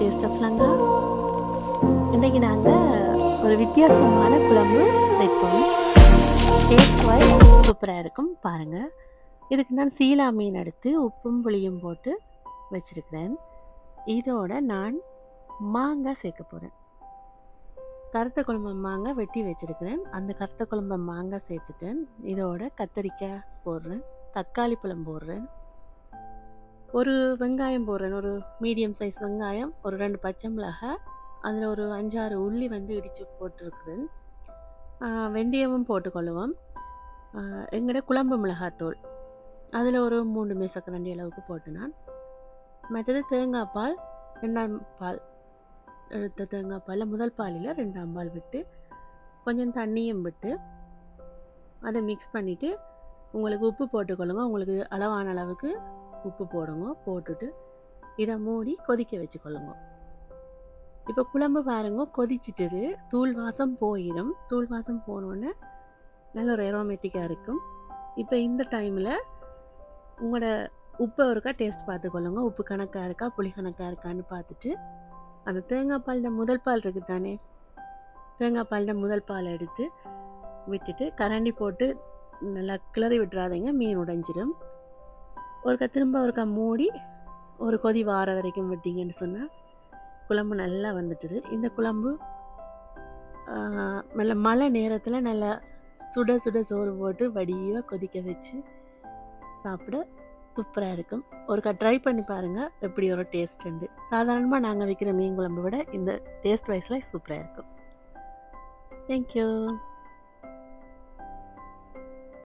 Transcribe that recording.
Taste of Lanka. இன்றைக்கி நாங்கள் ஒரு வித்தியாசமான குழம்பு வைப்போம். டேஸ்ட் வைஸ் சூப்பராக இருக்கும் பாருங்கள். இதுக்கு நான் சீலா மீன் எடுத்து உப்பும் புளியும் போட்டு வச்சுருக்கிறேன். இதோட நான் மாங்காய் சேர்க்க போகிறேன். கருத்த குழம்பு மாங்காய் வெட்டி வச்சுருக்கிறேன். அந்த கருத்த குழம்பு மாங்காய் சேர்த்துட்டேன். இதோட கத்தரிக்காய் போடுறேன், தக்காளி பழம் போடுறேன், ஒரு வெங்காயம் போடுறேன், ஒரு மீடியம் சைஸ் வெங்காயம், ஒரு 2 பச்சை மிளகாய், அதில் ஒரு 5-6 உள்ளி இடித்து போட்டிருக்கிறேன். வெந்தயமும் போட்டுக்கொள்ளுவோம். எங்களோட குழம்பு மிளகாத்தூள் அதில் ஒரு 3 மேசக்கரண்டி அளவுக்கு போட்டு நான். மற்றது தேங்காய் பால், 2ஆம் பால் எடுத்த தேங்காய் பாலில் முதல் பாலில் 2ஆம் பால் விட்டு கொஞ்சம் தண்ணியும் விட்டு அதை மிக்ஸ் பண்ணிவிட்டு உங்களுக்கு உப்பு போட்டுக்கொள்ளுங்க. உங்களுக்கு அளவான அளவுக்கு உப்பு போடுங்க. போட்டுட்டு இதை மூடி கொதிக்க வச்சுக்கொள்ளுங்க. இப்போ குழம்பு பாருங்க கொதிச்சிட்டுது. தூள் வாசம் போயிடும். தூள் வாசம் போனோடனே நல்ல ஒரு ஏரோமேட்டிக்காக இருக்கும். இப்போ இந்த டைமில் உங்களோட உப்பை ஒருக்கா டேஸ்ட் பார்த்துக்கொள்ளுங்க. உப்பு கணக்காக இருக்கா புளி கணக்காக இருக்கான்னு பார்த்துட்டு அந்த தேங்காய் பாலில் முதல் பால் இருக்குது தானே, தேங்காய் பாலில் முதல் பால் எடுத்து விட்டுட்டு கரண்டி போட்டு நல்லா கிளறி விட்டுறாதீங்க, மீன் உடைஞ்சிடும். திரும்ப ஒருக்கா மூடி ஒரு கொதி வார வரைக்கும் விட்டீங்கன்னு சொன்னால் குழம்பு நல்லா வந்துட்டுது. இந்த குழம்பு நல்ல மழை நேரத்தில் நல்லா சுட சுட சோறு போட்டு வடிவாக கொதிக்க வச்சு சாப்பிட சூப்பராக இருக்கும். ஒருக்கா ட்ரை பண்ணி பாருங்கள் எப்படி ஒரு டேஸ்ட் உண்டு. சாதாரணமாக நாங்கள் வைக்கிற மீன் குழம்பு விட இந்த டேஸ்ட் வைஸில் சூப்பராக இருக்கும். தேங்க்யூ.